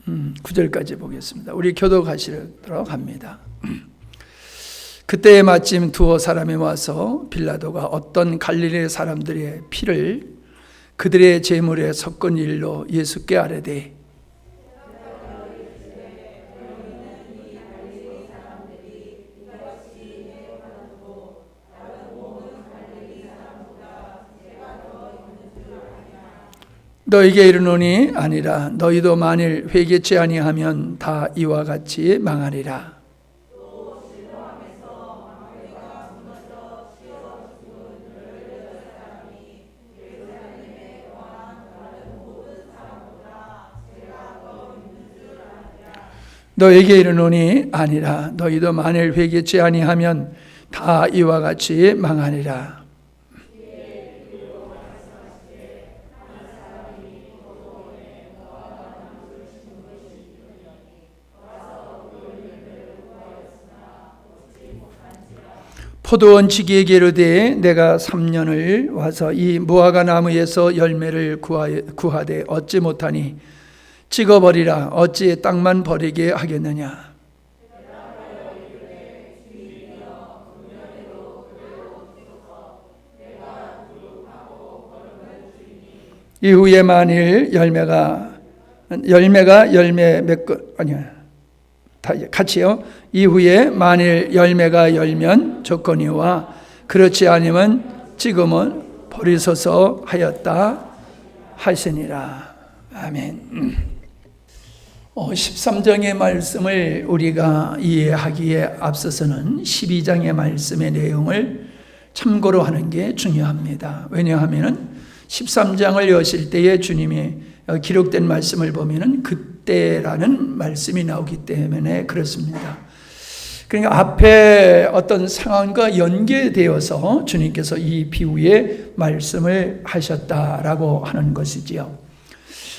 9절까지 보겠습니다. 우리 교독하시도록 합니다. 그때에 마침 두어 사람이 와서 빌라도가 어떤 갈릴리 사람들의 피를 그들의 제물에 섞은 일로 예수께 아뢰되 너에게 이르노니 아니라 너희도 만일 회개치 아니하면 다 이와 같이 망하리라. 너에게 이르노니 아니라 너희도 만일 회개치 아니하면 다 이와 같이 망하리라. 포도원 지기에게 이르되 내가 3년을 와서 이 무화과 나무에서 열매를 구하되 얻지 못하니 찍어버리라. 어찌 땅만 버리게 하겠느냐. 이후에 만일 열매가 열매 맺고 아니야. 같이요. 이후에 만일 열매가 열면 조건이와 그렇지 않으면 지금은 버리소서 하였다 하시니라. 아멘. 13장의 말씀을 우리가 이해하기에 앞서서는 12장의 말씀의 내용을 참고로 하는 게 중요합니다. 왜냐하면 13장을 여실 때에 주님이 기록된 말씀을 보면은 그때라는 말씀이 나오기 때문에 그렇습니다. 그러니까 앞에 어떤 상황과 연계되어서 주님께서 이 비유의 말씀을 하셨다라고 하는 것이지요.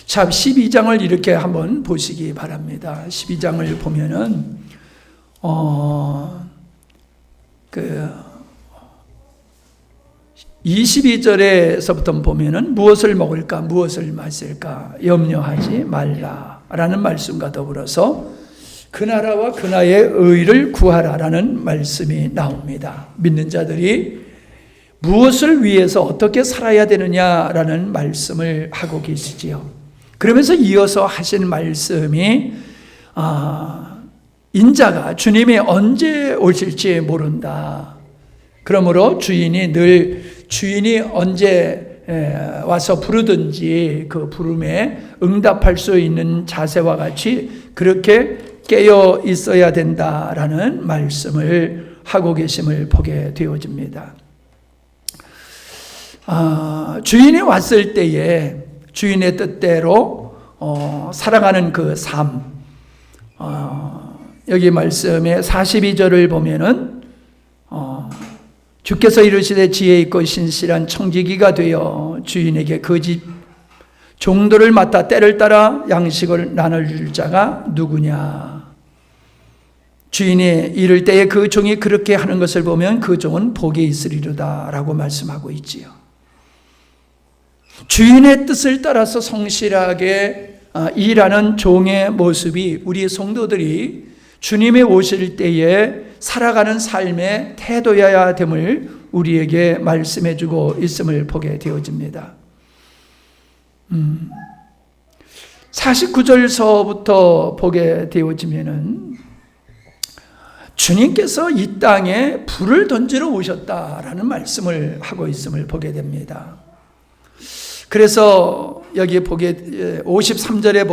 자, 12장을 이렇게 한번 보시기 바랍니다. 12장을 보면은 22절에서부터 보면은 무엇을 먹을까 무엇을 마실까 염려하지 말라라는 말씀과 더불어서 그 나라와 그 나라의 의를 구하라라는 말씀이 나옵니다. 믿는 자들이 무엇을 위해서 어떻게 살아야 되느냐라는 말씀을 하고 계시지요. 그러면서 이어서 하신 말씀이 인자가 주님이 언제 오실지 모른다. 그러므로 주인이 언제 와서 부르든지 그 부름에 응답할 수 있는 자세와 같이 그렇게 깨어 있어야 된다라는 말씀을 하고 계심을 보게 되어집니다. 주인이 왔을 때에 주인의 뜻대로 살아가는 그 삶, 여기 말씀의 42절을 보면은 주께서 이르시되 지혜 있고 신실한 청지기가 되어 주인에게 그 집 종들을 맡아 때를 따라 양식을 나눠줄 자가 누구냐. 주인이 이를 때에 그 종이 그렇게 하는 것을 보면 그 종은 복이 있으리로다 라고 말씀하고 있지요. 주인의 뜻을 따라서 성실하게 일하는 종의 모습이 우리 성도들이 주님이 오실 때에 살아가는 삶의 태도여야 됨을 우리에게 말씀해 주고 있음을 보게 되어집니다. 49절서부터 보게 되어지면은 주님께서 이 땅에 불을 던지러 오셨다라는 말씀을 하고 있음을 보게 됩니다. 그래서 여기 53절에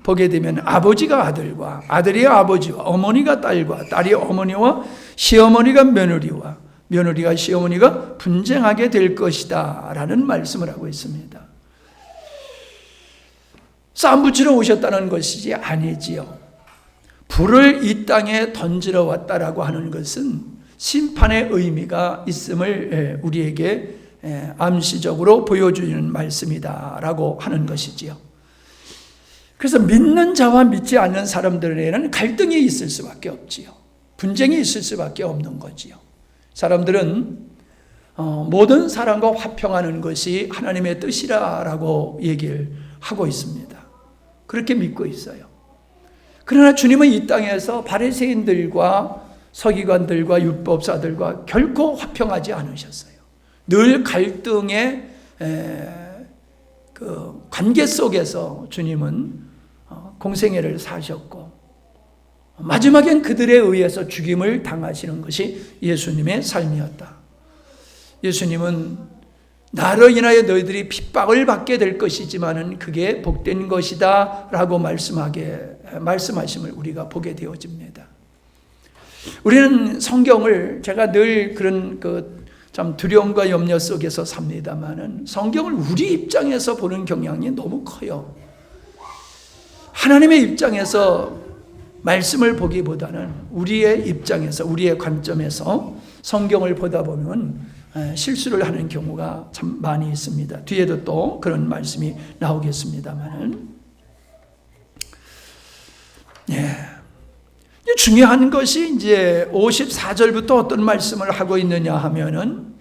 보게 되면 아버지가 아들과 아들이 아버지와 어머니가 딸과 딸이 어머니와 시어머니가 며느리와 며느리가 시어머니가 분쟁하게 될 것이다 라는 말씀을 하고 있습니다. 싸움 붙이러 오셨다는 것이지 아니지요. 불을 이 땅에 던지러 왔다라고 하는 것은 심판의 의미가 있음을 우리에게 암시적으로 보여주는 말씀이다라고 하는 것이지요. 그래서 믿는 자와 믿지 않는 사람들에게는 갈등이 있을 수밖에 없지요. 분쟁이 있을 수밖에 없는 거지요. 사람들은 모든 사람과 화평하는 것이 하나님의 뜻이라고 얘기를 하고 있습니다. 그렇게 믿고 있어요. 그러나 주님은 이 땅에서 바리새인들과 서기관들과 율법사들과 결코 화평하지 않으셨어요. 늘 갈등의 그 관계 속에서 주님은 공생애를 사셨고 마지막엔 그들에 의해서 죽임을 당하시는 것이 예수님의 삶이었다. 예수님은 나로 인하여 너희들이 핍박을 받게 될 것이지만은 그게 복된 것이다 라고 말씀하심을 우리가 보게 되어집니다. 우리는 성경을, 제가 늘 그런 참 두려움과 염려 속에서 삽니다만은 성경을 우리 입장에서 보는 경향이 너무 커요. 하나님의 입장에서 말씀을 보기보다는 우리의 입장에서, 우리의 관점에서 성경을 보다 보면 실수를 하는 경우가 참 많이 있습니다. 뒤에도 또 그런 말씀이 나오겠습니다만은, 중요한 것이 이제 54절부터 어떤 말씀을 하고 있느냐 하면은,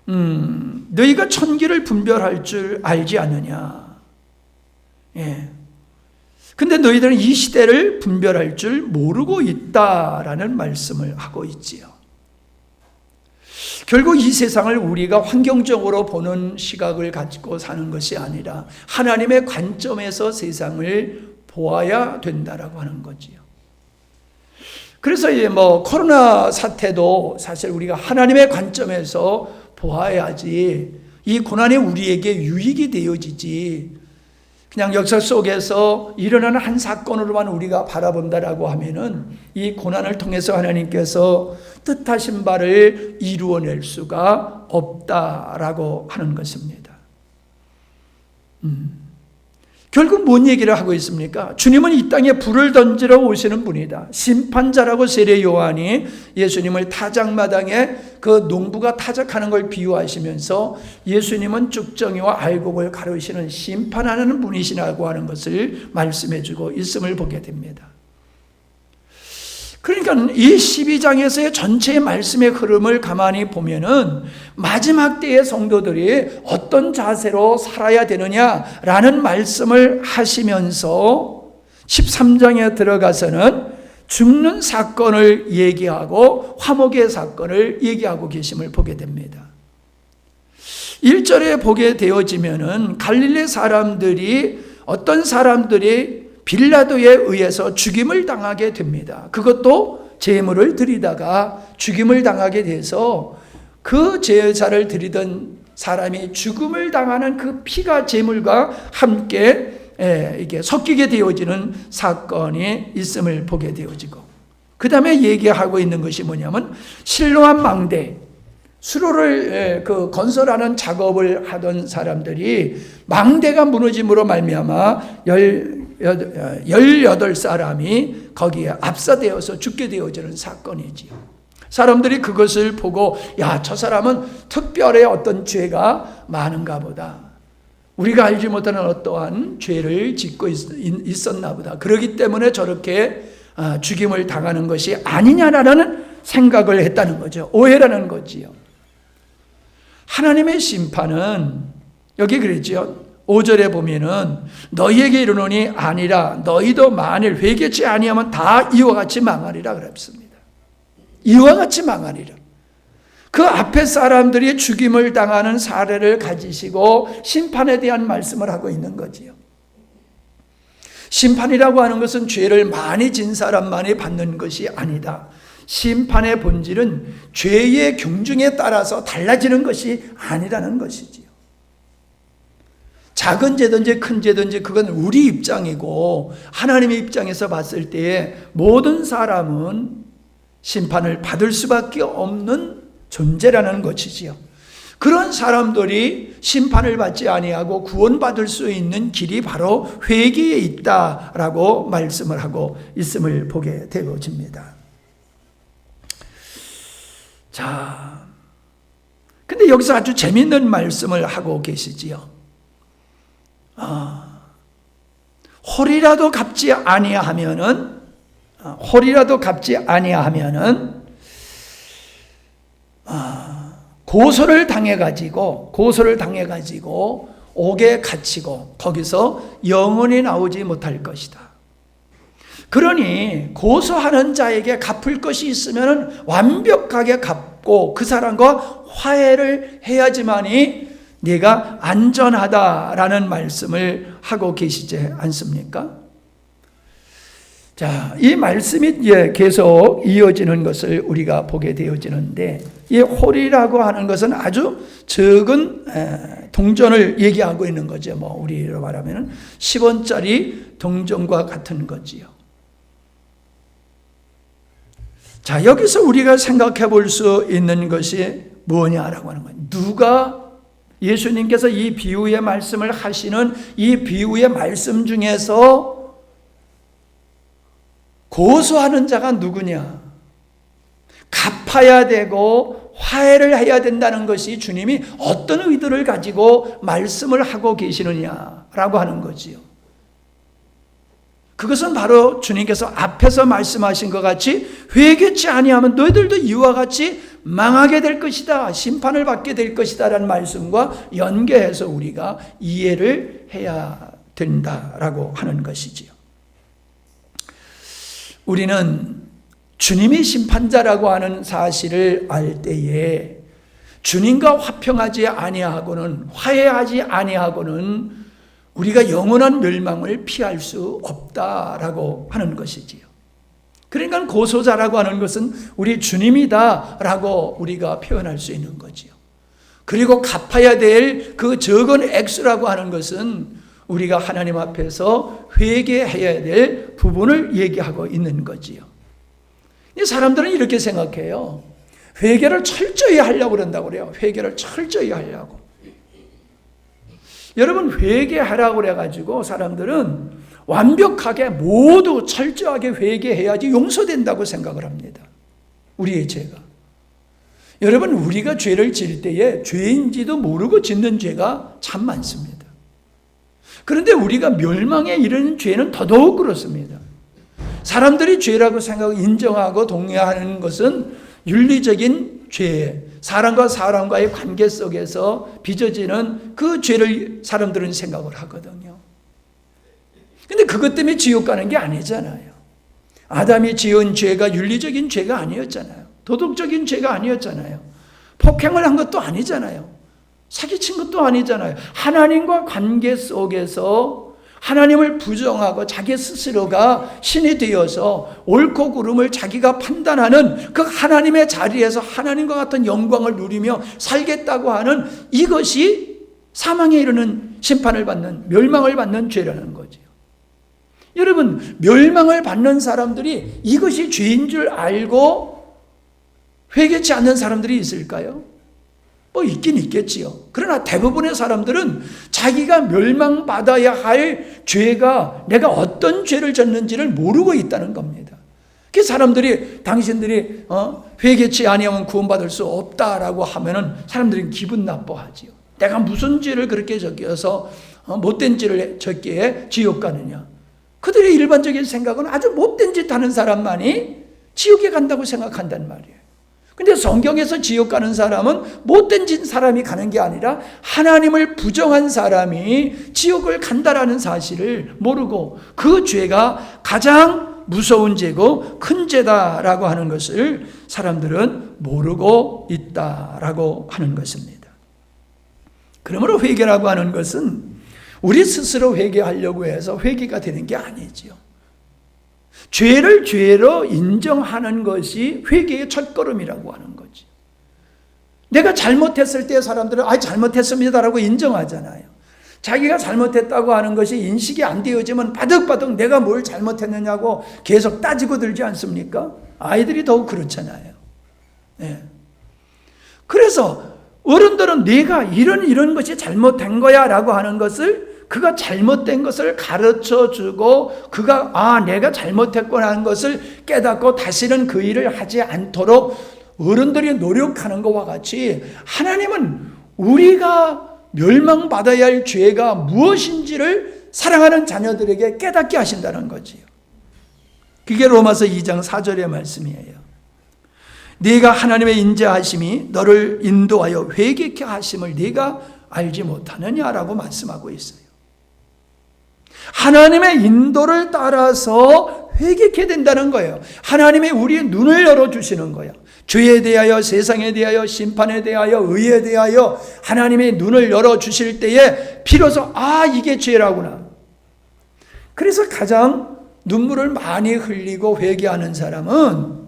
너희가 천기를 분별할 줄 알지 않느냐. 근데 너희들은 이 시대를 분별할 줄 모르고 있다라는 말씀을 하고 있지요. 결국 이 세상을 우리가 환경적으로 보는 시각을 가지고 사는 것이 아니라 하나님의 관점에서 세상을 보아야 된다라고 하는 거지요. 그래서 코로나 사태도 사실 우리가 하나님의 관점에서 보아야지 이 고난이 우리에게 유익이 되어지지, 그냥 역사 속에서 일어나는 한 사건으로만 우리가 바라본다라고 하면은 이 고난을 통해서 하나님께서 뜻하신 바를 이루어낼 수가 없다라고 하는 것입니다. 결국 뭔 얘기를 하고 있습니까? 주님은 이 땅에 불을 던지러 오시는 분이다. 심판자라고 세례 요한이 예수님을 타작마당에 그 농부가 타작하는 걸 비유하시면서 예수님은 쭉정이와 알곡을 가르시는 심판하는 분이시라고 하는 것을 말씀해주고 있음을 보게 됩니다. 그러니까 이 12장에서의 전체의 말씀의 흐름을 가만히 보면은 마지막 때의 성도들이 어떤 자세로 살아야 되느냐라는 말씀을 하시면서 13장에 들어가서는 죽는 사건을 얘기하고 화목의 사건을 얘기하고 계심을 보게 됩니다. 1절에 보게 되어지면은 갈릴리 사람들이, 어떤 사람들이 빌라도에 의해서 죽임을 당하게 됩니다. 그것도 제물을 드리다가 죽임을 당하게 돼서 그 제사를 드리던 사람이 죽음을 당하는 그 피가 제물과 함께 이게 섞이게 되어지는 사건이 있음을 보게 되어지고, 그 다음에 얘기하고 있는 것이 뭐냐면 실로암 망대, 수로를 건설하는 작업을 하던 사람들이 망대가 무너짐으로 말미암아 18사람이 거기에 압사되어서 죽게 되어지는 사건이지요. 사람들이 그것을 보고, 야, 저 사람은 특별히 어떤 죄가 많은가 보다, 우리가 알지 못하는 어떠한 죄를 짓고 있었나 보다, 그렇기 때문에 저렇게 죽임을 당하는 것이 아니냐라는 생각을 했다는 거죠. 오해라는 거지요. 하나님의 심판은 여기 그랬죠. 5절에 보면은 너희에게 이르노니 아니라 너희도 만일 회개치 아니하면 다 이와 같이 망하리라 그랬습니다. 이와 같이 망하리라. 그 앞에 사람들이 죽임을 당하는 사례를 가지시고 심판에 대한 말씀을 하고 있는 거지요. 심판이라고 하는 것은 죄를 많이 진 사람만이 받는 것이 아니다. 심판의 본질은 죄의 경중에 따라서 달라지는 것이 아니라는 것이지요. 작은 죄든지 큰 죄든지 그건 우리 입장이고, 하나님의 입장에서 봤을 때 모든 사람은 심판을 받을 수밖에 없는 존재라는 것이지요. 그런 사람들이 심판을 받지 아니하고 구원받을 수 있는 길이 바로 회개에 있다라고 말씀을 하고 있음을 보게 되어집니다. 자, 근데 여기서 아주 재미있는 말씀을 하고 계시지요. 홀이라도 갚지 아니하면은 고소를 당해가지고 옥에 갇히고 거기서 영원히 나오지 못할 것이다. 그러니 고소하는 자에게 갚을 것이 있으면 완벽하게 갚고 그 사람과 화해를 해야지만이 네가 안전하다라는 말씀을 하고 계시지 않습니까? 자, 이 말씀이 계속 이어지는 것을 우리가 보게 되어지는데, 이 홀이라고 하는 것은 아주 적은 동전을 얘기하고 있는 거죠. 뭐 우리로 말하면 10원짜리 동전과 같은 거지요. 자, 여기서 우리가 생각해 볼 수 있는 것이 뭐냐라고 하는 거예요. 누가 예수님께서 이 비유의 말씀을 하시는 이 비유의 말씀 중에서 고소하는 자가 누구냐? 갚아야 되고 화해를 해야 된다는 것이 주님이 어떤 의도를 가지고 말씀을 하고 계시느냐라고 하는 거지요. 그것은 바로 주님께서 앞에서 말씀하신 것 같이 회개치 아니하면 너희들도 이와 같이 망하게 될 것이다, 심판을 받게 될 것이다 라는 말씀과 연계해서 우리가 이해를 해야 된다라고 하는 것이지요. 우리는 주님이 심판자라고 하는 사실을 알 때에 주님과 화평하지 아니하고는, 화해하지 아니하고는 우리가 영원한 멸망을 피할 수 없다라고 하는 것이지요. 그러니까 고소자라고 하는 것은 우리 주님이다라고 우리가 표현할 수 있는 거지요. 그리고 갚아야 될 그 적은 액수라고 하는 것은 우리가 하나님 앞에서 회개해야 될 부분을 얘기하고 있는 거지요. 사람들은 이렇게 생각해요. 회개를 철저히 하려고 그런다고 그래요. 회개를 철저히 하려고. 여러분, 회개하라고 그래가지고 사람들은 완벽하게 모두 철저하게 회개해야지 용서된다고 생각을 합니다. 우리의 죄가. 여러분, 우리가 죄를 지을 때에 죄인지도 모르고 짓는 죄가 참 많습니다. 그런데 우리가 멸망에 이르는 죄는 더더욱 그렇습니다. 사람들이 죄라고 생각하고 인정하고 동의하는 것은 윤리적인 죄, 사람과 사람과의 관계 속에서 빚어지는 그 죄를 사람들은 생각을 하거든요. 근데 그것 때문에 지옥 가는 게 아니잖아요. 아담이 지은 죄가 윤리적인 죄가 아니었잖아요. 도덕적인 죄가 아니었잖아요. 폭행을 한 것도 아니잖아요. 사기친 것도 아니잖아요. 하나님과 관계 속에서 하나님을 부정하고 자기 스스로가 신이 되어서 옳고 그름을 자기가 판단하는 그 하나님의 자리에서 하나님과 같은 영광을 누리며 살겠다고 하는 이것이 사망에 이르는 심판을 받는, 멸망을 받는 죄라는 거죠. 여러분, 멸망을 받는 사람들이 이것이 죄인 줄 알고 회개치 않는 사람들이 있을까요? 뭐 있긴 있겠지요. 그러나 대부분의 사람들은 자기가 멸망받아야 할 죄가 내가 어떤 죄를 졌는지를 모르고 있다는 겁니다. 그 사람들이 당신들이 회개치 아니하면 구원받을 수 없다라고 하면은 사람들은 기분 나빠하지요. 내가 무슨 죄를 그렇게 졌기어서 못된 죄를 졌기에 지옥 가느냐. 그들의 일반적인 생각은 아주 못된 짓 하는 사람만이 지옥에 간다고 생각한단 말이에요. 근데 성경에서 지옥 가는 사람은 못된 짓 사람이 가는 게 아니라 하나님을 부정한 사람이 지옥을 간다라는 사실을 모르고 그 죄가 가장 무서운 죄고 큰 죄다라고 하는 것을 사람들은 모르고 있다라고 하는 것입니다. 그러므로 회개라고 하는 것은 우리 스스로 회개하려고 해서 회개가 되는 게 아니지요. 죄를 죄로 인정하는 것이 회개의 첫걸음이라고 하는 거지. 내가 잘못했을 때 사람들은 잘못했습니다라고 인정하잖아요. 자기가 잘못했다고 하는 것이 인식이 안 되어지면 바득바득 내가 뭘 잘못했느냐고 계속 따지고 들지 않습니까? 아이들이 더욱 그렇잖아요. 네. 그래서 어른들은 내가 이런 것이 잘못된 거야 라고 하는 것을, 그가 잘못된 것을 가르쳐주고 그가 내가 잘못했구나 하는 것을 깨닫고 다시는 그 일을 하지 않도록 어른들이 노력하는 것과 같이 하나님은 우리가 멸망받아야 할 죄가 무엇인지를 사랑하는 자녀들에게 깨닫게 하신다는 거지요. 그게 로마서 2장 4절의 말씀이에요. 네가 하나님의 인자하심이 너를 인도하여 회개케 하심을 네가 알지 못하느냐라고 말씀하고 있어요. 하나님의 인도를 따라서 회개해야 된다는 거예요. 하나님이 우리의 눈을 열어주시는 거예요. 죄에 대하여, 세상에 대하여, 심판에 대하여, 의에 대하여 하나님의 눈을 열어주실 때에 비로소 이게 죄라구나. 그래서 가장 눈물을 많이 흘리고 회개하는 사람은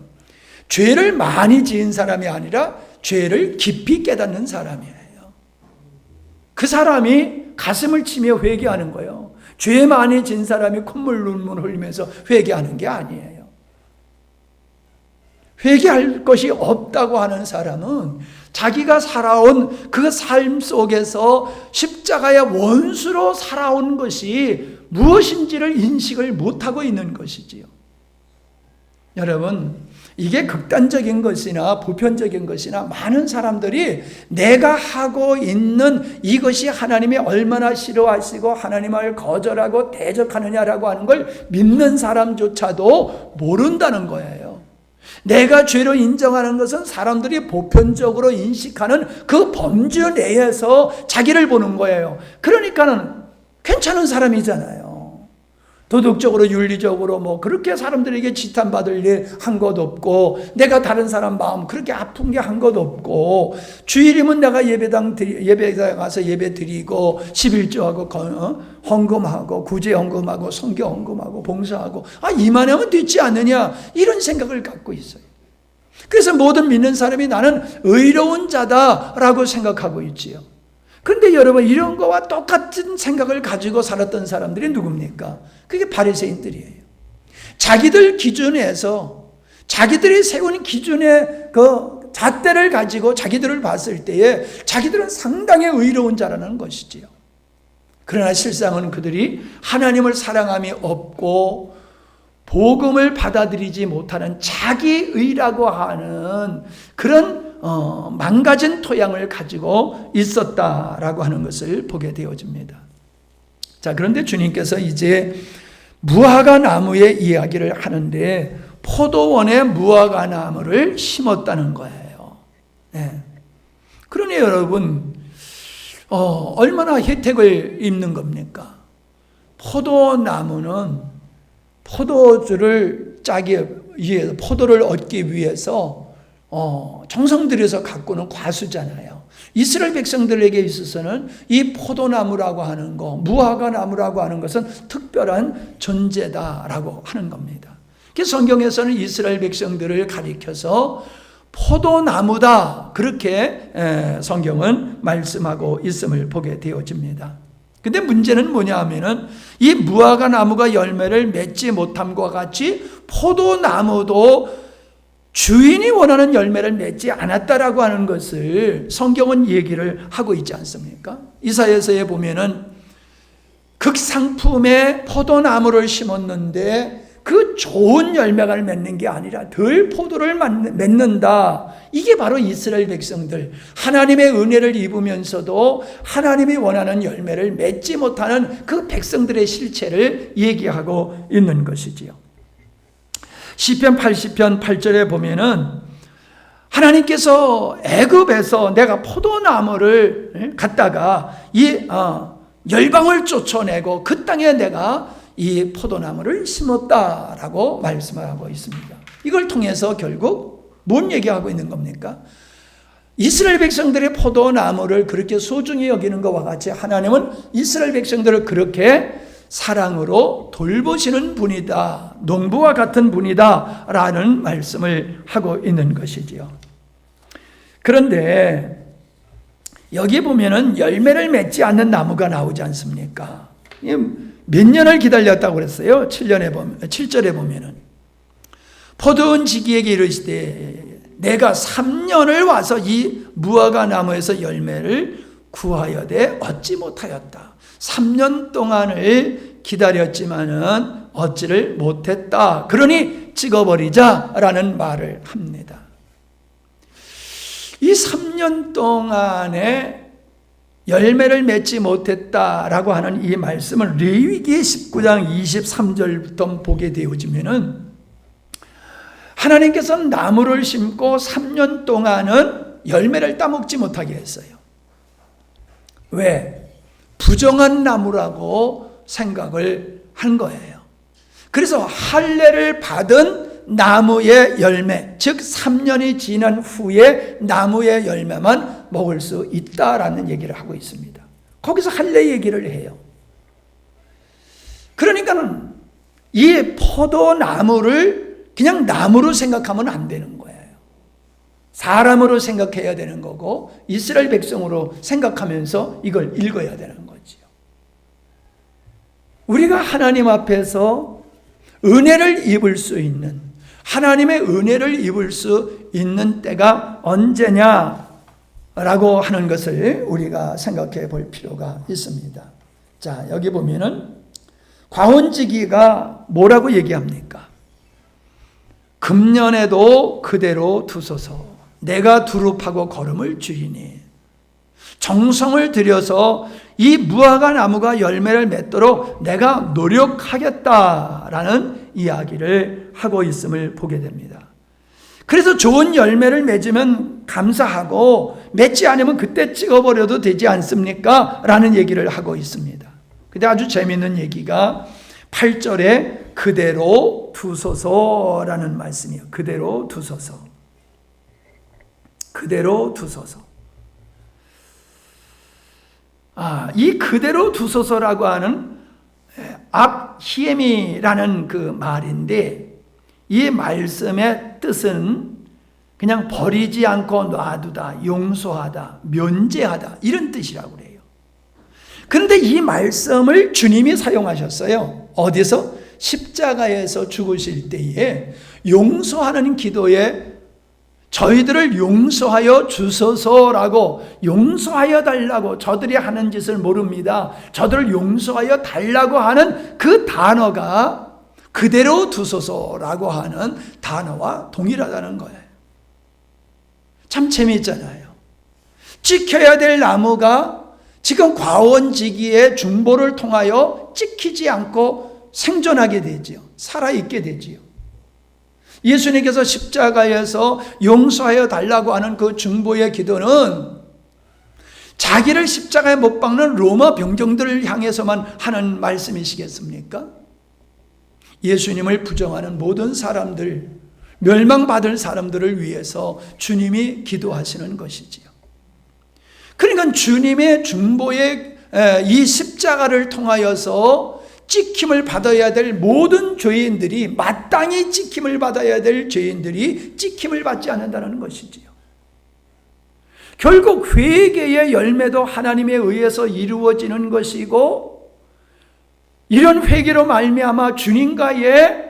죄를 많이 지은 사람이 아니라 죄를 깊이 깨닫는 사람이에요. 그 사람이 가슴을 치며 회개하는 거예요. 죄 많이 진 사람이 콧물 눈물 흘리면서 회개하는 게 아니에요. 회개할 것이 없다고 하는 사람은 자기가 살아온 그 삶 속에서 십자가의 원수로 살아온 것이 무엇인지를 인식을 못하고 있는 것이지요. 여러분, 이게 극단적인 것이나 보편적인 것이나 많은 사람들이 내가 하고 있는 이것이 하나님이 얼마나 싫어하시고 하나님을 거절하고 대적하느냐라고 하는 걸 믿는 사람조차도 모른다는 거예요. 내가 죄로 인정하는 것은 사람들이 보편적으로 인식하는 그 범주 내에서 자기를 보는 거예요. 그러니까는 괜찮은 사람이잖아요. 도덕적으로 윤리적으로 그렇게 사람들에게 지탄받을 일 한 것 없고, 내가 다른 사람 마음 그렇게 아픈 게 한 것 없고, 주일이면 내가 예배당 가서 예배 드리고 11조하고 헌금하고 구제 헌금하고 성교 헌금하고 봉사하고 이만하면 되지 않느냐, 이런 생각을 갖고 있어요. 그래서 모든 믿는 사람이 나는 의로운 자다라고 생각하고 있지요. 그런데 여러분, 이런 거와 똑같은 생각을 가지고 살았던 사람들이 누굽니까? 그게 바리새인들이에요. 자기들 기준에서, 자기들이 세운 기준의 그 잣대를 가지고 자기들을 봤을 때에 자기들은 상당히 의로운 자라는 것이지요. 그러나 실상은 그들이 하나님을 사랑함이 없고 복음을 받아들이지 못하는 자기의라고 하는 그런 망가진 토양을 가지고 있었다라고 하는 것을 보게 되어집니다. 자, 그런데 주님께서 이제 무화과 나무의 이야기를 하는데 포도원에 무화과 나무를 심었다는 거예요. 네. 그러니 여러분, 얼마나 혜택을 입는 겁니까? 포도나무는 포도주를 짜기 위해서, 포도를 얻기 위해서 정성 들여서 가꾸는 과수잖아요. 이스라엘 백성들에게 있어서는 이 포도나무라고 하는 거, 무화과 나무라고 하는 것은 특별한 존재다라고 하는 겁니다. 그래서 성경에서는 이스라엘 백성들을 가리켜서 포도나무다, 그렇게 성경은 말씀하고 있음을 보게 되어집니다. 근데 문제는 뭐냐 하면은 이 무화과 나무가 열매를 맺지 못함과 같이 포도나무도 주인이 원하는 열매를 맺지 않았다라고 하는 것을 성경은 얘기를 하고 있지 않습니까? 이사야서에 보면은 극상품의 포도나무를 심었는데 그 좋은 열매가 맺는 게 아니라 덜 포도를 맺는다. 이게 바로 이스라엘 백성들, 하나님의 은혜를 입으면서도 하나님이 원하는 열매를 맺지 못하는 그 백성들의 실체를 얘기하고 있는 것이지요. 시편 80편 8절에 보면은 하나님께서 애굽에서 내가 포도나무를 갖다가 이 열방을 쫓아내고 그 땅에 내가 이 포도나무를 심었다라고 말씀하고 있습니다. 이걸 통해서 결국 뭔 얘기하고 있는 겁니까? 이스라엘 백성들의 포도나무를 그렇게 소중히 여기는 것과 같이 하나님은 이스라엘 백성들을 그렇게 사랑으로 돌보시는 분이다, 농부와 같은 분이다 라는 말씀을 하고 있는 것이지요. 그런데 여기 보면은 열매를 맺지 않는 나무가 나오지 않습니까? 몇 년을 기다렸다고 그랬어요. 7절에 보면은 포도원 지기에게 이르시되 내가 3년을 와서 이 무화과 나무에서 열매를 구하여되 얻지 못하였다. 3년 동안을 기다렸지만은 얻지를 못했다. 그러니 찍어버리자라는 말을 합니다. 이 3년 동안에 열매를 맺지 못했다라고 하는 이 말씀을 레위기 19장 23절부터 보게 되어지면은 하나님께서는 나무를 심고 3년 동안은 열매를 따먹지 못하게 했어요. 왜? 부정한 나무라고 생각을 한 거예요. 그래서 할례를 받은 나무의 열매, 즉 3년이 지난 후에 나무의 열매만 먹을 수 있다라는 얘기를 하고 있습니다. 거기서 할례 얘기를 해요. 그러니까는 이 포도나무를 그냥 나무로 생각하면 안 되는 거예요. 사람으로 생각해야 되는 거고 이스라엘 백성으로 생각하면서 이걸 읽어야 되는 거지요. 우리가 하나님 앞에서 은혜를 입을 수 있는, 하나님의 은혜를 입을 수 있는 때가 언제냐라고 하는 것을 우리가 생각해 볼 필요가 있습니다. 자, 여기 보면은 과혼지기가 뭐라고 얘기합니까? 금년에도 그대로 두소서. 내가 두릅하고 거름을 주이니. 정성을 들여서 이 무화과 나무가 열매를 맺도록 내가 노력하겠다라는 이야기를 하고 있음을 보게 됩니다. 그래서 좋은 열매를 맺으면 감사하고 맺지 않으면 그때 찍어버려도 되지 않습니까? 라는 얘기를 하고 있습니다. 근데 아주 재미있는 얘기가 8절에 그대로 두소서라는 말씀이에요. 그대로 두소서. 그대로 두소서. 이 그대로 두소서라고 하는 압히엠이라는 그 말인데, 이 말씀의 뜻은 그냥 버리지 않고 놔두다, 용서하다, 면제하다 이런 뜻이라고 그래요. 그런데 이 말씀을 주님이 사용하셨어요. 어디서? 십자가에서 죽으실 때에 용서하는 기도에 저희들을 용서하여 주소서라고, 용서하여 달라고, 저들이 하는 짓을 모릅니다, 저들을 용서하여 달라고 하는 그 단어가 그대로 두소서라고 하는 단어와 동일하다는 거예요. 참 재미있잖아요. 지켜야 될 나무가 지금 과원지기의 중보를 통하여 찍히지 않고 생존하게 되지요. 살아있게 되지요. 예수님께서 십자가에서 용서하여 달라고 하는 그 중보의 기도는 자기를 십자가에 못 박는 로마 병정들을 향해서만 하는 말씀이시겠습니까? 예수님을 부정하는 모든 사람들, 멸망받을 사람들을 위해서 주님이 기도하시는 것이지요. 그러니까 주님의 중보의 이 십자가를 통하여서 찍힘을 받아야 될 모든 죄인들이, 마땅히 찍힘을 받아야 될 죄인들이 찍힘을 받지 않는다는 것이지요. 결국 회개의 열매도 하나님에 의해서 이루어지는 것이고, 이런 회개로 말미암아 주님과의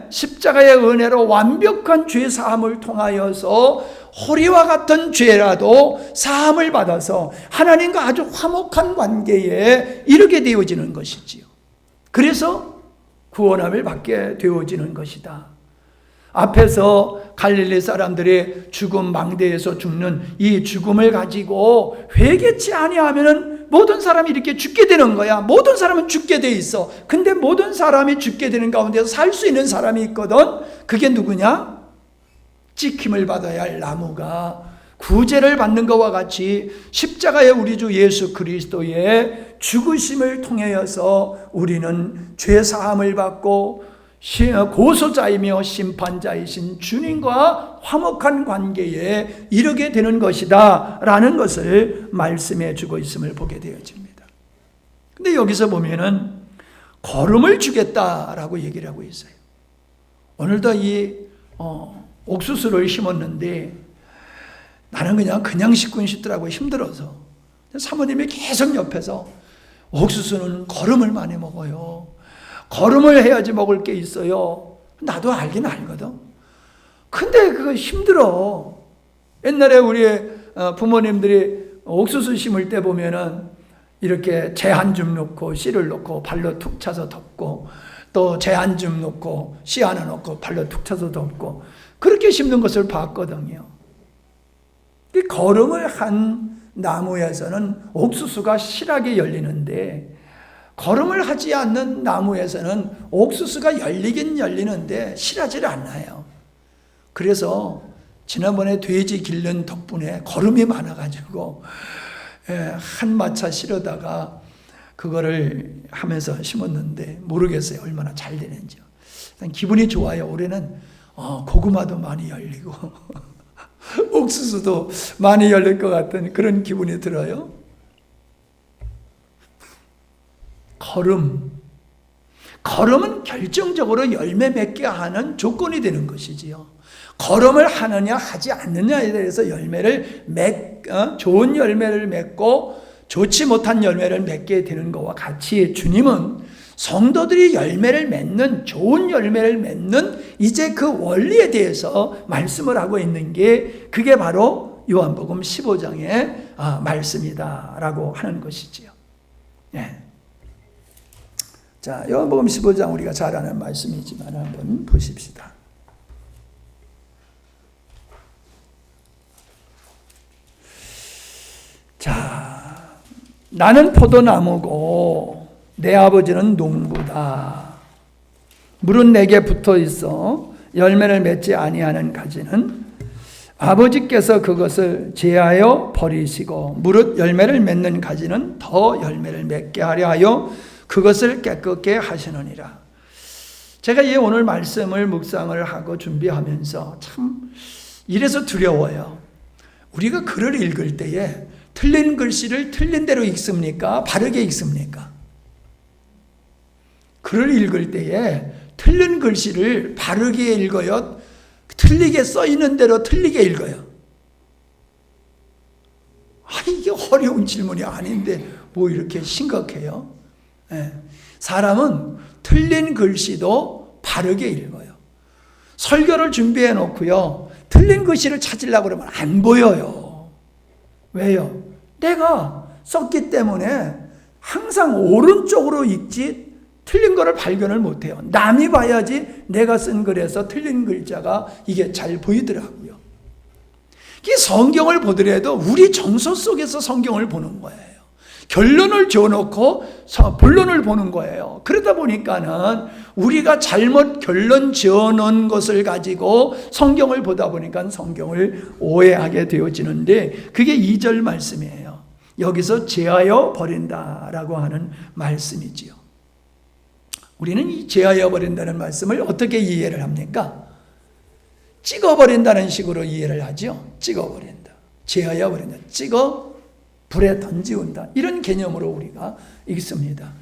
십자가의 은혜로 완벽한 죄 사함을 통하여서 호리와 같은 죄라도 사함을 받아서 하나님과 아주 화목한 관계에 이르게 되어지는 것이지요. 그래서 구원함을 받게 되어지는 것이다. 앞에서 갈릴리 사람들의 죽음, 망대에서 죽는 이 죽음을 가지고 회개치 아니하면 모든 사람이 이렇게 죽게 되는 거야. 모든 사람은 죽게 돼 있어. 근데 모든 사람이 죽게 되는 가운데서 살 수 있는 사람이 있거든. 그게 누구냐? 찍힘을 받아야 할 나무가 구제를 받는 것과 같이 십자가의 우리 주 예수 그리스도의 죽으심을 통하여서 우리는 죄 사함을 받고 고소자이며 심판자이신 주님과 화목한 관계에 이르게 되는 것이다 라는 것을 말씀해 주고 있음을 보게 되어집니다. 근데 여기서 보면은 거름을 주겠다라고 얘기를 하고 있어요. 오늘도 이 옥수수를 심었는데 나는 그냥 심고 싶더라고요. 힘들어서. 사모님이 계속 옆에서 옥수수는 거름을 많이 먹어요. 거름을 해야지 먹을 게 있어요. 나도 알긴 알거든. 근데 그거 힘들어. 옛날에 우리 부모님들이 옥수수 심을 때 보면은 이렇게 재 한 줌 넣고 씨를 넣고 발로 툭 차서 덮고, 또 재 한 줌 넣고 씨 하나 넣고 발로 툭 차서 덮고, 그렇게 심는 것을 봤거든요. 이 거름을 한 나무에서는 옥수수가 실하게 열리는데, 거름을 하지 않는 나무에서는 옥수수가 열리긴 열리는데 실하지를 않아요. 그래서 지난번에 돼지 기른 덕분에 거름이 많아가지고 한 마차 실어다가 그거를 하면서 심었는데 모르겠어요. 얼마나 잘 되는지요. 기분이 좋아요. 올해는 고구마도 많이 열리고 옥수수도 많이 열릴 것 같은 그런 기분이 들어요. 걸음은 결정적으로 열매 맺게 하는 조건이 되는 것이지요. 걸음을 하느냐 하지 않느냐에 대해서 좋은 열매를 맺고 좋지 못한 열매를 맺게 되는 것과 같이 주님은 성도들이 열매를 맺는, 좋은 열매를 맺는 이제 그 원리에 대해서 말씀을 하고 있는 게 그게 바로 요한복음 15장의 말씀이다라고 하는 것이지요. 네. 자, 요한복음 15장 우리가 잘 아는 말씀이지만 한번 보십시다. 자, 나는 포도나무고 내 아버지는 농부다. 물은 내게 붙어 있어 열매를 맺지 아니하는 가지는 아버지께서 그것을 제하여 버리시고 무릇 열매를 맺는 가지는 더 열매를 맺게 하려 하여 그것을 깨끗게 하시느니라. 제가 이 오늘 말씀을 묵상을 하고 준비하면서 참 이래서 두려워요. 우리가 글을 읽을 때에 틀린 글씨를 틀린 대로 읽습니까? 바르게 읽습니까? 글을 읽을 때에 틀린 글씨를 바르게 읽어요? 틀리게 써 있는 대로 틀리게 읽어요? 이게 어려운 질문이 아닌데 뭐 이렇게 심각해요? 사람은 틀린 글씨도 바르게 읽어요. 설교를 준비해 놓고요, 틀린 글씨를 찾으려고 그러면 안 보여요. 왜요? 내가 썼기 때문에 항상 오른쪽으로 읽지 틀린 거를 발견을 못해요. 남이 봐야지 내가 쓴 글에서 틀린 글자가 이게 잘 보이더라고요. 이 성경을 보더라도 우리 정서 속에서 성경을 보는 거예요. 결론을 지어놓고 본론을 보는 거예요. 그러다 보니까는 우리가 잘못 결론 지어놓은 것을 가지고 성경을 보다 보니까 성경을 오해하게 되어지는데 그게 2절 말씀이에요. 여기서 제하여 버린다라고 하는 말씀이지요. 우리는 이 제하여 버린다는 말씀을 어떻게 이해를 합니까? 찍어버린다는 식으로 이해를 하죠. 찍어버린다. 제하여 버린다. 찍어 불에 던지운다. 이런 개념으로 우리가 읽습니다.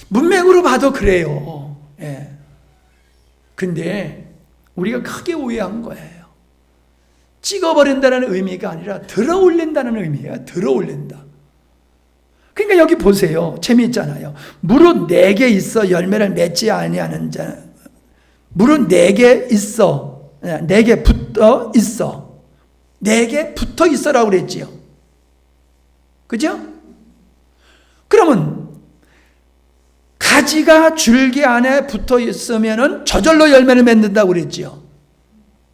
문맥으로 봐도 그래요. 근데 우리가 크게 오해한 거예요. 찍어버린다는 의미가 아니라 들어올린다는 의미예요. 들어올린다. 그러니까 여기 보세요. 재미있잖아요. 무릇 내게 있어 열매를 맺지 아니하는 자, 무릇 내게 있어, 내게 붙어 있어, 내게 붙어 있어라고 그랬지요. 그죠? 그러면 가지가 줄기 안에 붙어 있으면은 저절로 열매를 맺는다고 그랬지요.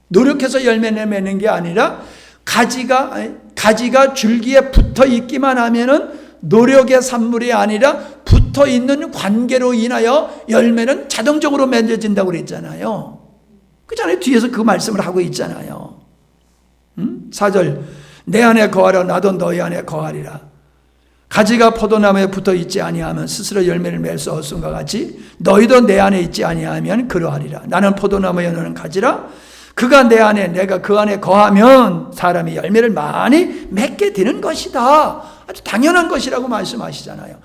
노력해서 열매를 맺는 게 아니라 가지가 줄기에 붙어 있기만 하면은 노력의 산물이 아니라 붙어 있는 관계로 인하여 열매는 자동적으로 맺어진다고 그랬잖아요. 그잖아요. 뒤에서 그 말씀을 하고 있잖아요. 4절 내 안에 거하라 나도 너희 안에 거하리라. 가지가 포도나무에 붙어 있지 아니하면 스스로 열매를 맺을 수 없음과 같이 너희도 내 안에 있지 아니하면 그러하리라. 나는 포도나무에 너는 가지라. 그가 내 안에 내가 그 안에 거하면 사람이 열매를 많이 맺게 되는 것이다. 아주 당연한 것이라고 말씀하시잖아요.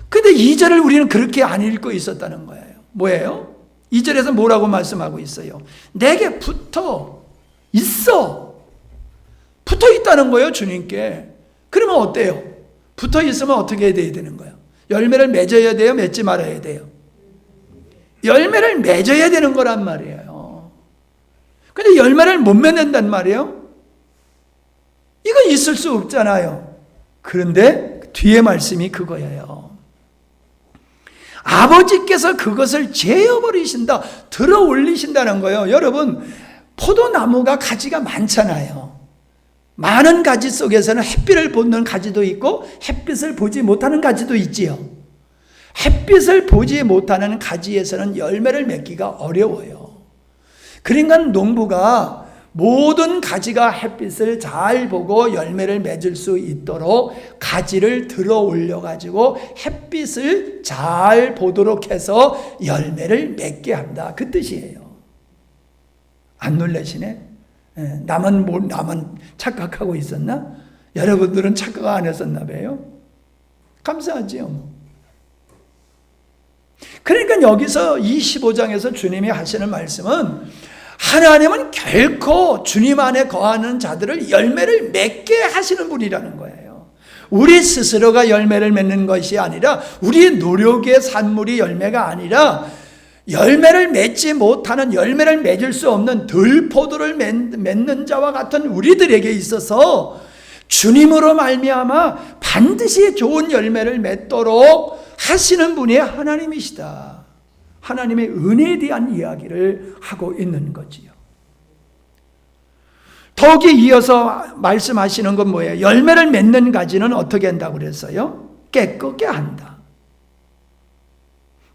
근데 2절을 우리는 그렇게 안 읽고 있었다는 거예요. 뭐예요? 2절에서 뭐라고 말씀하고 있어요? 내게 붙어 있어. 붙어 있다는 거예요, 주님께. 그러면 어때요? 붙어 있으면 어떻게 해야 되는 거예요? 열매를 맺어야 돼요? 맺지 말아야 돼요? 열매를 맺어야 되는 거란 말이에요. 근데 열매를 못 맺는단 말이에요? 이건 있을 수 없잖아요. 그런데 뒤에 말씀이 그거예요. 아버지께서 그것을 제어버리신다, 들어 올리신다는 거예요. 여러분, 포도나무가 가지가 많잖아요. 많은 가지 속에서는 햇빛을 보는 가지도 있고 햇빛을 보지 못하는 가지도 있지요. 햇빛을 보지 못하는 가지에서는 열매를 맺기가 어려워요. 그러니까 농부가 모든 가지가 햇빛을 잘 보고 열매를 맺을 수 있도록 가지를 들어 올려 가지고 햇빛을 잘 보도록 해서 열매를 맺게 한다. 그 뜻이에요. 안 놀라시네? 나만 착각하고 있었나? 여러분들은 착각 안 했었나 봐요. 감사하지요. 그러니까 여기서 25장에서 주님이 하시는 말씀은 하나님은 결코 주님 안에 거하는 자들을 열매를 맺게 하시는 분이라는 거예요. 우리 스스로가 열매를 맺는 것이 아니라 우리의 노력의 산물이 열매가 아니라 열매를 맺지 못하는, 열매를 맺을 수 없는 들포도를 맺는 자와 같은 우리들에게 있어서 주님으로 말미암아 반드시 좋은 열매를 맺도록 하시는 분이 하나님이시다. 하나님의 은혜에 대한 이야기를 하고 있는 거지요. 더욱이 이어서 말씀하시는 건 뭐예요? 열매를 맺는 가지는 어떻게 한다고 그랬어요? 깨끗게 한다.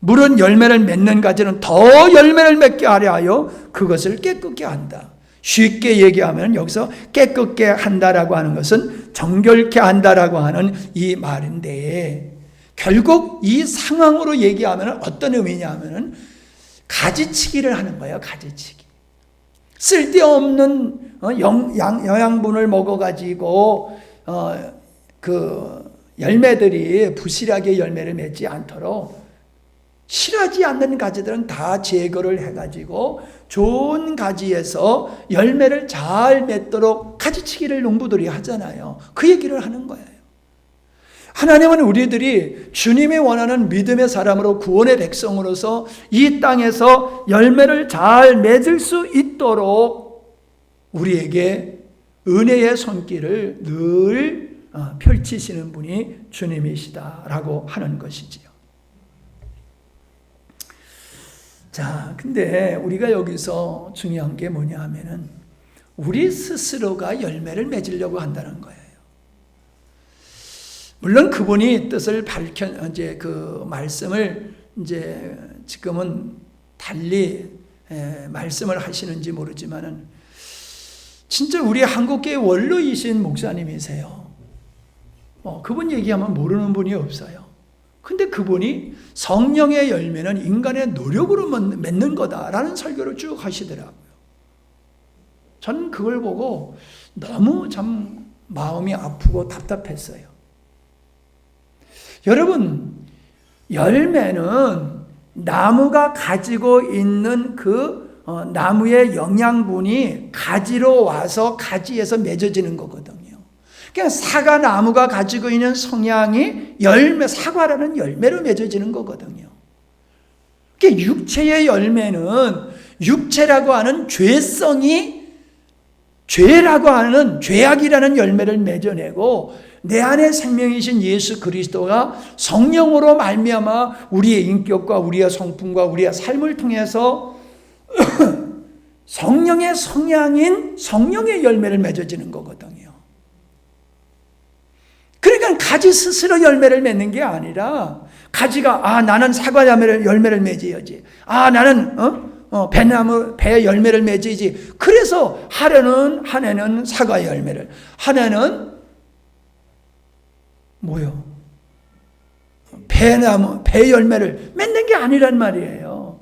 물은 열매를 맺는 가지는 더 열매를 맺게 하려 하여 그것을 깨끗게 한다. 쉽게 얘기하면 여기서 깨끗게 한다라고 하는 것은 정결케 한다라고 하는 이 말인데, 결국 이 상황으로 얘기하면 어떤 의미냐면은 가지치기를 하는 거예요. 가지치기. 쓸데없는 영양분을 먹어가지고 그 열매들이 부실하게 열매를 맺지 않도록 실하지 않는 가지들은 다 제거를 해가지고 좋은 가지에서 열매를 잘 맺도록 가지치기를 농부들이 하잖아요. 그 얘기를 하는 거예요. 하나님은 우리들이 주님이 원하는 믿음의 사람으로, 구원의 백성으로서 이 땅에서 열매를 잘 맺을 수 있도록 우리에게 은혜의 손길을 늘 펼치시는 분이 주님이시다라고 하는 것이지요. 자, 근데 우리가 여기서 중요한 게 뭐냐 하면은 우리 스스로가 열매를 맺으려고 한다는 거예요. 물론 그분이 뜻을 이제 그 말씀을 이제 지금은 달리 말씀을 하시는지 모르지만은 진짜 우리 한국교회 원로이신 목사님이세요. 그분 얘기하면 모르는 분이 없어요. 근데 그분이 성령의 열매는 인간의 노력으로 맺는 거다라는 설교를 쭉 하시더라고요. 저는 그걸 보고 너무 참 마음이 아프고 답답했어요. 여러분, 열매는 나무가 가지고 있는 그 나무의 영양분이 가지로 와서 가지에서 맺어지는 거거든요. 그냥 사과나무가 가지고 있는 성향이 사과라는 열매로 맺어지는 거거든요. 그러니까 육체의 열매는 육체라고 하는 죄라고 하는 죄악이라는 열매를 맺어내고, 내 안에 생명이신 예수 그리스도가 성령으로 말미암아 우리의 인격과 우리의 성품과 우리의 삶을 통해서 성령의 성향인 성령의 열매를 맺어지는 거거든요. 그러니까 가지 스스로 열매를 맺는 게 아니라, 가지가 나는 사과 열매를 맺어야지, 나는 배 열매를 맺어야지. 그래서 한 해는 사과 열매를, 한 해는 배 열매를 맺는 게 아니란 말이에요.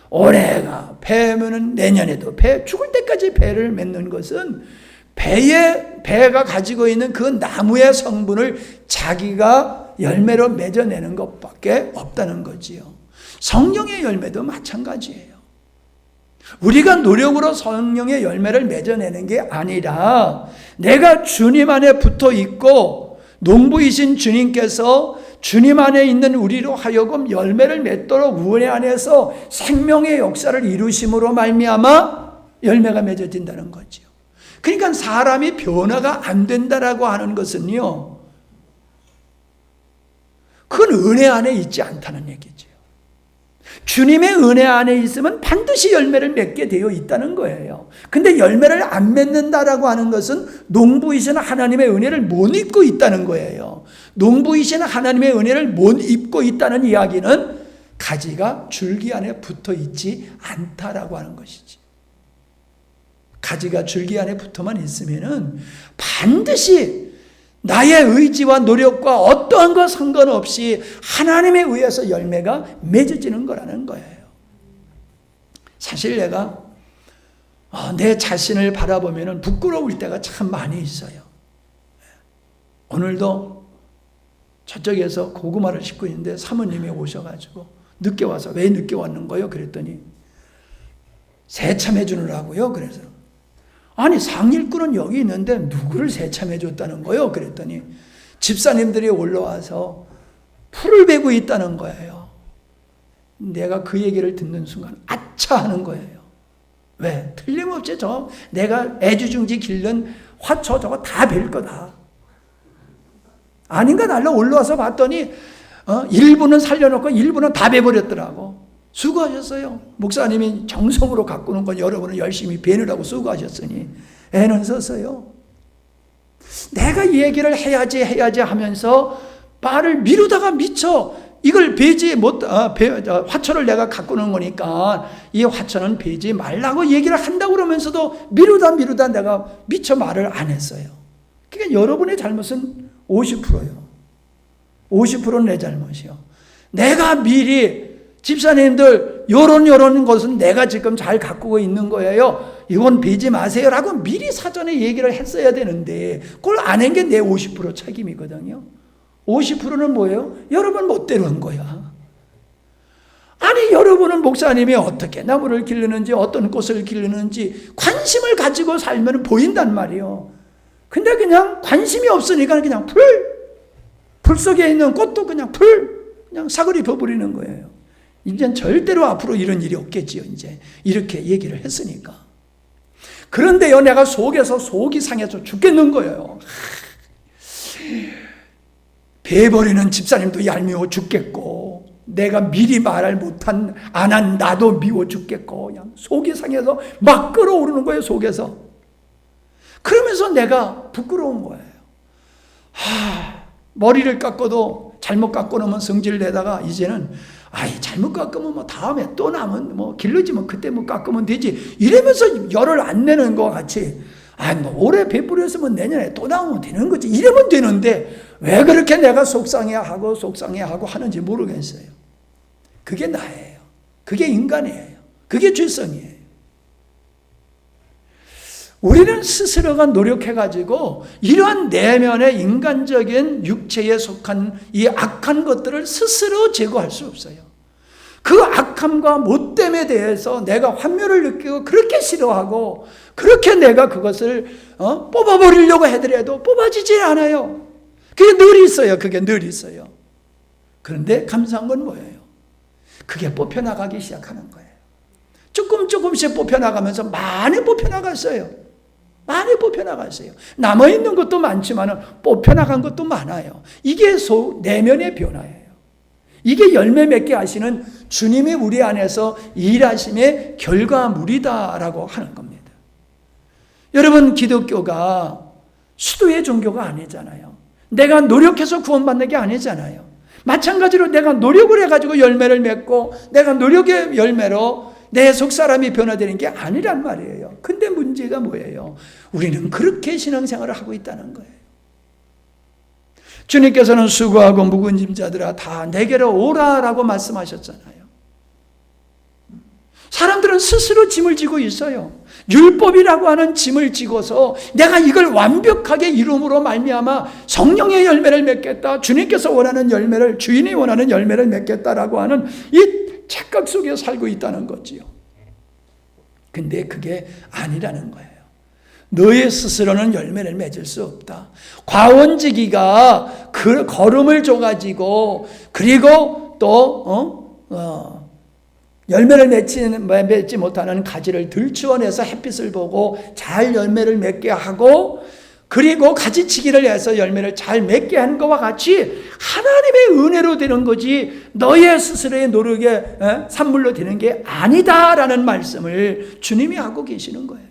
올해가 배면은 내년에도 죽을 때까지 배를 맺는 것은 배가 가지고 있는 그 나무의 성분을 자기가 열매로 맺어내는 것밖에 없다는 거지요. 성령의 열매도 마찬가지예요. 우리가 노력으로 성령의 열매를 맺어내는 게 아니라, 내가 주님 안에 붙어 있고 농부이신 주님께서 주님 안에 있는 우리로 하여금 열매를 맺도록 은혜 안에서 생명의 역사를 이루심으로 말미암아 열매가 맺어진다는 거죠. 그러니까 사람이 변화가 안 된다라고 하는 것은요, 그건 은혜 안에 있지 않다는 얘기죠. 주님의 은혜 안에 있으면 반드시 열매를 맺게 되어 있다는 거예요. 근데 열매를 안 맺는다라고 하는 것은 농부이신 하나님의 은혜를 못 입고 있다는 거예요. 농부이신 하나님의 은혜를 못 입고 있다는 이야기는 가지가 줄기 안에 붙어 있지 않다라고 하는 것이지. 가지가 줄기 안에 붙어만 있으면은 반드시 나의 의지와 노력과 어떠한 것 상관없이 하나님에 의해서 열매가 맺어지는 거라는 거예요. 사실 내가 내 자신을 바라보면 부끄러울 때가 참 많이 있어요. 오늘도 저쪽에서 고구마를 싣고 있는데 사모님이 오셔가지고 늦게 와서 왜 늦게 왔는 거요? 그랬더니 새참해 주느라고요. 그래서 아니 상일꾼은 여기 있는데 누구를 새참해 줬다는 거요? 그랬더니 집사님들이 올라와서 풀을 베고 있다는 거예요. 내가 그 얘기를 듣는 순간 아차 하는 거예요. 왜? 틀림없이 내가 애주중지 길른 화초 저거 다 벨 거다. 아닌가 달라 올라와서 봤더니 일부는 살려놓고 일부는 다 베버렸더라고. 수고하셨어요. 목사님이 정성으로 가꾸는 건 여러분은 열심히 베느라고 수고하셨으니 애는 썼어요. 내가 이 얘기를 해야지 하면서 말을 미루다가 미쳐 이걸 화초를 내가 가꾸는 거니까 이 화초는 베지 말라고 얘기를 한다고 그러면서도 미루다 내가 미쳐 말을 안 했어요. 그러니까 여러분의 잘못은 50%예요. 50%는 내 잘못이요. 내가 미리 집사님들 요런 것은 내가 지금 잘 가꾸고 있는 거예요. 이건 베지 마세요라고 미리 사전에 얘기를 했어야 되는데 그걸 안 한 게 내 50% 책임이거든요. 50%는 뭐예요? 여러분 멋대로 한 거야. 아니 여러분은 목사님이 어떻게 나무를 기르는지 어떤 꽃을 기르는지 관심을 가지고 살면 보인단 말이에요. 근데 그냥 관심이 없으니까 그냥 풀 속에 있는 꽃도 그냥 그냥 사거리 버버리는 거예요. 이젠 절대로 앞으로 이런 일이 없겠지요. 이제 이렇게 얘기를 했으니까. 그런데요, 내가 속에서 속이 상해서 죽겠는 거예요. 베버리는 집사님도 얄미워 죽겠고, 내가 미리 말을 안 한 나도 미워 죽겠고, 그냥 속이 상해서 막 끓어오르는 거예요, 속에서. 그러면서 내가 부끄러운 거예요. 머리를 깎아도 잘못 깎고 나면 성질 내다가 이제는 잘못 깎으면 다음에 또 나면 길러지 그때 깎으면 되지. 이러면서 열을 안 내는 것 같이 올해 베풀었으면 내년에 또 나오면 되는 거지. 이러면 되는데 왜 그렇게 내가 속상해하고 하는지 모르겠어요. 그게 나예요. 그게 인간이에요. 그게 죄성이에요. 우리는 스스로가 노력해가지고 이러한 내면의 인간적인 육체에 속한 이 악한 것들을 스스로 제거할 수 없어요. 그 악함과 못됨에 대해서 내가 환멸을 느끼고 그렇게 싫어하고 그렇게 내가 그것을 뽑아버리려고 해더라도 뽑아지질 않아요. 그게 늘 있어요. 그런데 감사한 건 뭐예요? 그게 뽑혀나가기 시작하는 거예요. 조금씩 뽑혀나가면서 많이 뽑혀나갔어요. 남아있는 것도 많지만 뽑혀나간 것도 많아요. 이게 내면의 변화예요. 이게 열매 맺게 하시는 주님이 우리 안에서 일하심의 결과물이다라고 하는 겁니다. 여러분, 기독교가 수도의 종교가 아니잖아요. 내가 노력해서 구원받는 게 아니잖아요. 마찬가지로 내가 노력을 해가지고 열매를 맺고 내가 노력의 열매로 내 속사람이 변화되는 게 아니란 말이에요. 근데 문제가 뭐예요? 우리는 그렇게 신앙생활을 하고 있다는 거예요. 주님께서는 수고하고 무거운 짐 자들아 다 내게로 오라라고 말씀하셨잖아요. 사람들은 스스로 짐을 지고 있어요. 율법이라고 하는 짐을 지고서 내가 이걸 완벽하게 이룸으로 말미암아 성령의 열매를 맺겠다. 주님께서 원하는 열매를, 주인이 원하는 열매를 맺겠다라고 하는 이 착각 속에 살고 있다는 거지요. 근데 그게 아니라는 거예요. 너의 스스로는 열매를 맺을 수 없다. 과원지기가 그 거름을 줘가지고 그리고 또 열매를 맺지 못하는 가지를 들추어내서 햇빛을 보고 잘 열매를 맺게 하고 그리고 가지치기를 해서 열매를 잘 맺게 하는 것과 같이 하나님의 은혜로 되는 거지 너의 스스로의 노력의 산물로 되는 게 아니다라는 말씀을 주님이 하고 계시는 거예요.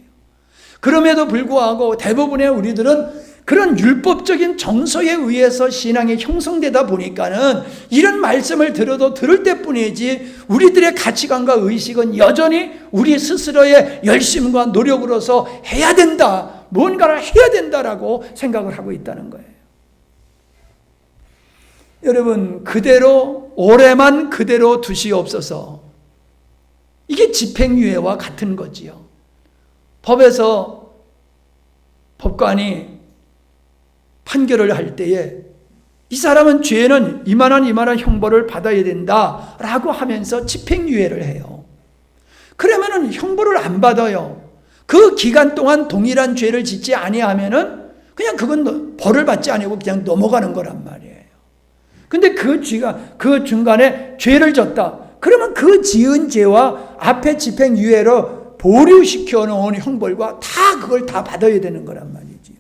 그럼에도 불구하고 대부분의 우리들은 그런 율법적인 정서에 의해서 신앙이 형성되다 보니까는 이런 말씀을 들어도 들을 때뿐이지 우리들의 가치관과 의식은 여전히 우리 스스로의 열심과 노력으로서 해야 된다, 뭔가를 해야 된다라고 생각을 하고 있다는 거예요. 여러분, 그대로 올해만 그대로 두시옵소서. 이게 집행유예와 같은 거지요. 법에서 법관이 판결을 할 때에 이 사람은 죄는 이만한 형벌을 받아야 된다라고 하면서 집행유예를 해요. 그러면은 형벌을 안 받아요. 그 기간 동안 동일한 죄를 짓지 아니하면은 그냥 그건 벌을 받지 아니고 그냥 넘어가는 거란 말이에요. 근데 그 중간에 죄를 졌다. 그러면 그 지은 죄와 앞에 집행유예로 보류시켜 놓은 형벌과 다 그걸 다 받아야 되는 거란 말이지요.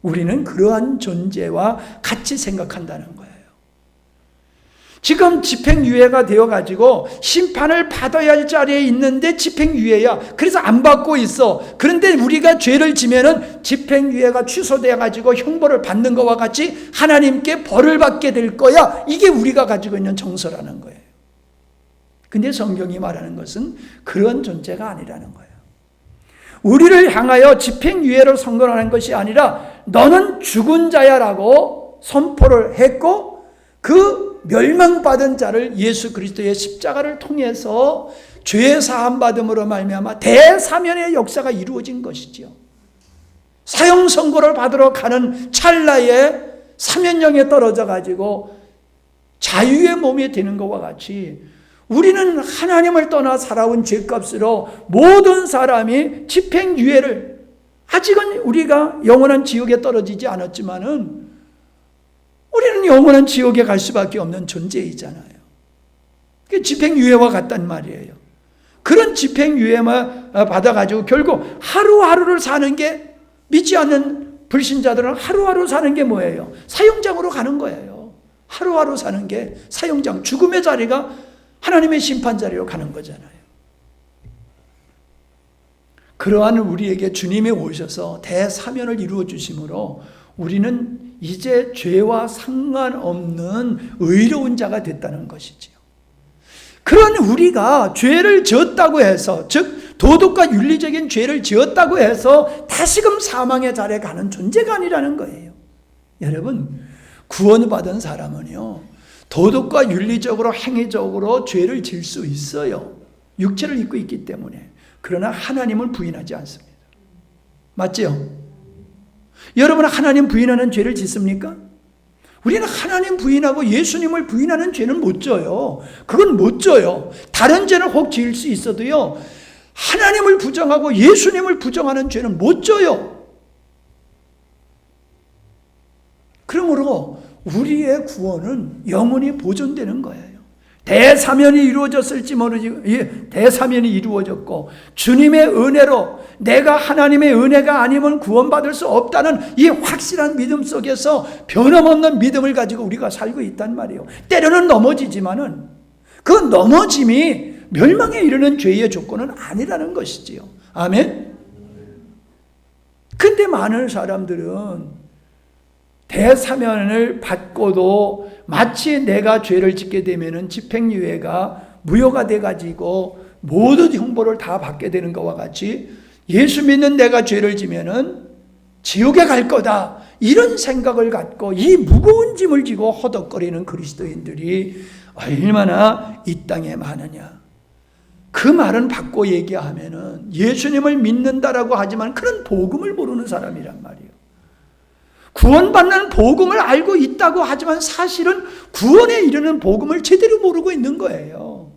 우리는 그러한 존재와 같이 생각한다는 거예요. 지금 집행유예가 되어가지고 심판을 받아야 할 자리에 있는데 집행유예야. 그래서 안 받고 있어. 그런데 우리가 죄를 지면은 집행유예가 취소되어가지고 형벌을 받는 것과 같이 하나님께 벌을 받게 될 거야. 이게 우리가 가지고 있는 정서라는 거예요. 근데 성경이 말하는 것은 그런 존재가 아니라는 거예요. 우리를 향하여 집행유예를 선언하는 것이 아니라 너는 죽은 자야라고 선포를 했고 그 멸망받은 자를 예수 그리스도의 십자가를 통해서 죄 사함 받음으로 말미암아 대사면의 역사가 이루어진 것이지요. 사형 선고를 받으러 가는 찰나에 사면령에 떨어져 가지고 자유의 몸이 되는 것과 같이 우리는 하나님을 떠나 살아온 죄값으로 모든 사람이 집행유예를, 아직은 우리가 영원한 지옥에 떨어지지 않았지만은 우리는 영원한 지옥에 갈 수밖에 없는 존재이잖아요. 그게 집행유예와 같단 말이에요. 그런 집행유예만 받아가지고 결국 하루하루를 사는 게, 믿지 않는 불신자들은 하루하루 사는 게 뭐예요? 사형장으로 가는 거예요. 하루하루 사는 게 사형장, 죽음의 자리가 하나님의 심판 자리로 가는 거잖아요. 그러한 우리에게 주님이 오셔서 대사면을 이루어 주심으로 우리는 이제 죄와 상관없는 의로운 자가 됐다는 것이지요. 그런 우리가 죄를 지었다고 해서, 즉 도덕과 윤리적인 죄를 지었다고 해서 다시금 사망의 자리에 가는 존재가 아니라는 거예요. 여러분, 구원받은 사람은요, 도덕과 윤리적으로 행위적으로 죄를 질 수 있어요. 육체를 입고 있기 때문에. 그러나 하나님을 부인하지 않습니다. 맞죠? 여러분은 하나님 부인하는 죄를 짓습니까? 우리는 하나님 부인하고 예수님을 부인하는 죄는 못 져요. 그건 못 져요. 다른 죄는 혹 지을 수 있어도요, 하나님을 부정하고 예수님을 부정하는 죄는 못 져요. 그러므로 우리의 구원은 영원히 보존되는 거예요. 대사면이 이루어졌을지 모르지, 대사면이 이루어졌고 주님의 은혜로 내가 하나님의 은혜가 아니면 구원받을 수 없다는 이 확실한 믿음 속에서 변함없는 믿음을 가지고 우리가 살고 있단 말이에요. 때로는 넘어지지만은 그 넘어짐이 멸망에 이르는 죄의 조건은 아니라는 것이지요. 아멘? 근데 많은 사람들은 대사면을 받고도 마치 내가 죄를 짓게 되면은 집행유예가 무효가 돼가지고 모든 형벌을 다 받게 되는 것과 같이 예수 믿는 내가 죄를 지면은 지옥에 갈 거다, 이런 생각을 갖고 이 무거운 짐을 지고 허덕거리는 그리스도인들이 얼마나 이 땅에 많으냐. 그 말은 바꿔 얘기하면은 예수님을 믿는다라고 하지만 그런 복음을 모르는 사람이란 말이에요. 구원받는 복음을 알고 있다고 하지만 사실은 구원에 이르는 복음을 제대로 모르고 있는 거예요.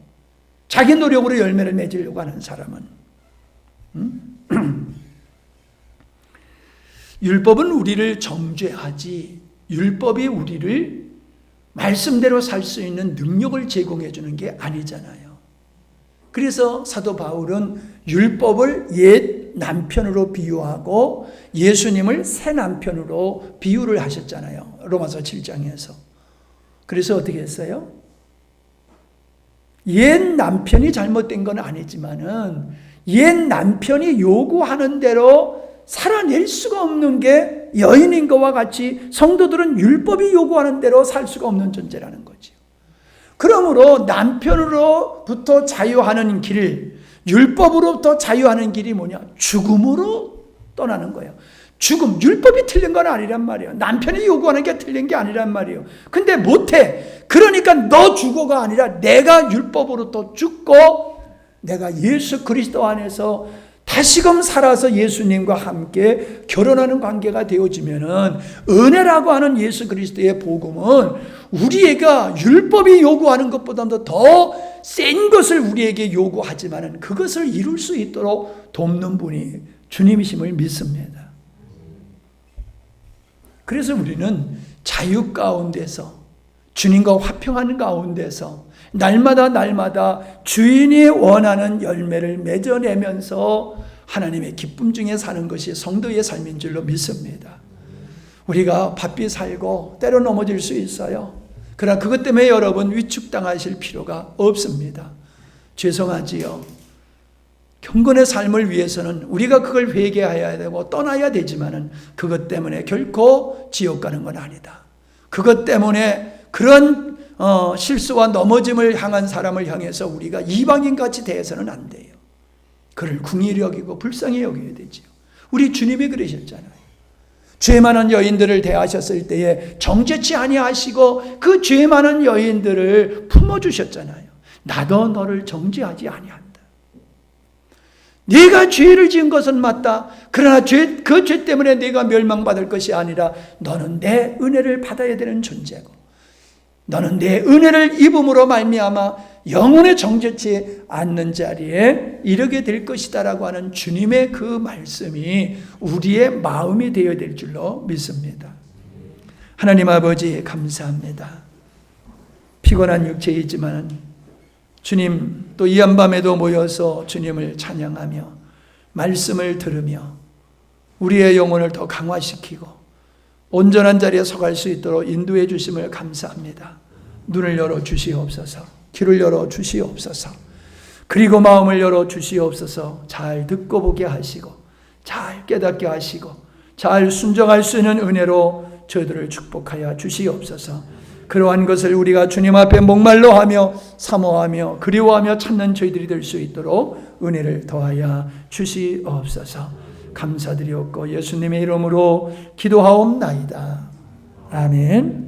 자기 노력으로 열매를 맺으려고 하는 사람은. 율법은 우리를 정죄하지, 율법이 우리를 말씀대로 살 수 있는 능력을 제공해 주는 게 아니잖아요. 그래서 사도 바울은 율법을 옛 남편으로 비유하고 예수님을 새 남편으로 비유를 하셨잖아요. 로마서 7장에서. 그래서 어떻게 했어요? 옛 남편이 잘못된 건 아니지만은 옛 남편이 요구하는 대로 살아낼 수가 없는 게 여인인 것과 같이 성도들은 율법이 요구하는 대로 살 수가 없는 존재라는 거죠. 그러므로 남편으로부터 자유하는 길, 율법으로부터 자유하는 길이 뭐냐? 죽음으로 떠나는 거예요. 죽음, 율법이 틀린 건 아니란 말이에요. 남편이 요구하는 게 틀린 게 아니란 말이에요. 근데 못해. 그러니까 너 죽어가 아니라 내가 율법으로부터 죽고 내가 예수 그리스도 안에서 다시금 살아서 예수님과 함께 결혼하는 관계가 되어지면은 은혜라고 하는 예수 그리스도의 복음은 우리가 율법이 요구하는 것보다도 더 센 것을 우리에게 요구하지만은 그것을 이룰 수 있도록 돕는 분이 주님이심을 믿습니다. 그래서 우리는 자유 가운데서 주님과 화평하는 가운데서 날마다 주인이 원하는 열매를 맺어내면서 하나님의 기쁨 중에 사는 것이 성도의 삶인 줄로 믿습니다. 우리가 바삐 살고 때로 넘어질 수 있어요. 그러나 그것 때문에 여러분 위축당하실 필요가 없습니다. 죄송하지요. 경건의 삶을 위해서는 우리가 그걸 회개해야 되고 떠나야 되지만은 그것 때문에 결코 지옥 가는 건 아니다. 그것 때문에 그런 실수와 넘어짐을 향한 사람을 향해서 우리가 이방인같이 대해서는 안 돼요. 그를 궁히 여기고 불쌍히 여겨야 되지요. 우리 주님이 그러셨잖아요. 죄 많은 여인들을 대하셨을 때에 정죄치 아니하시고 그 죄 많은 여인들을 품어주셨잖아요. 나도 너를 정죄하지 아니한다. 네가 죄를 지은 것은 맞다. 그러나 그 죄 때문에 네가 멸망받을 것이 아니라 너는 내 은혜를 받아야 되는 존재고 너는 내 은혜를 입음으로 말미암아 영원에 정죄치 않는 자리에 이르게 될 것이다라고 하는 주님의 그 말씀이 우리의 마음이 되어야 될 줄로 믿습니다. 하나님 아버지 감사합니다. 피곤한 육체이지만 주님 또 이 한밤에도 모여서 주님을 찬양하며 말씀을 들으며 우리의 영혼을 더 강화시키고 온전한 자리에 서갈 수 있도록 인도해 주심을 감사합니다. 눈을 열어 주시옵소서. 귀를 열어 주시옵소서. 그리고 마음을 열어 주시옵소서. 잘 듣고 보게 하시고 잘 깨닫게 하시고 잘 순종할 수 있는 은혜로 저희들을 축복하여 주시옵소서. 그러한 것을 우리가 주님 앞에 목말로 하며 사모하며 그리워하며 찾는 저희들이 될 수 있도록 은혜를 더하여 주시옵소서. 감사드리옵고 예수님의 이름으로 기도하옵나이다. 아멘.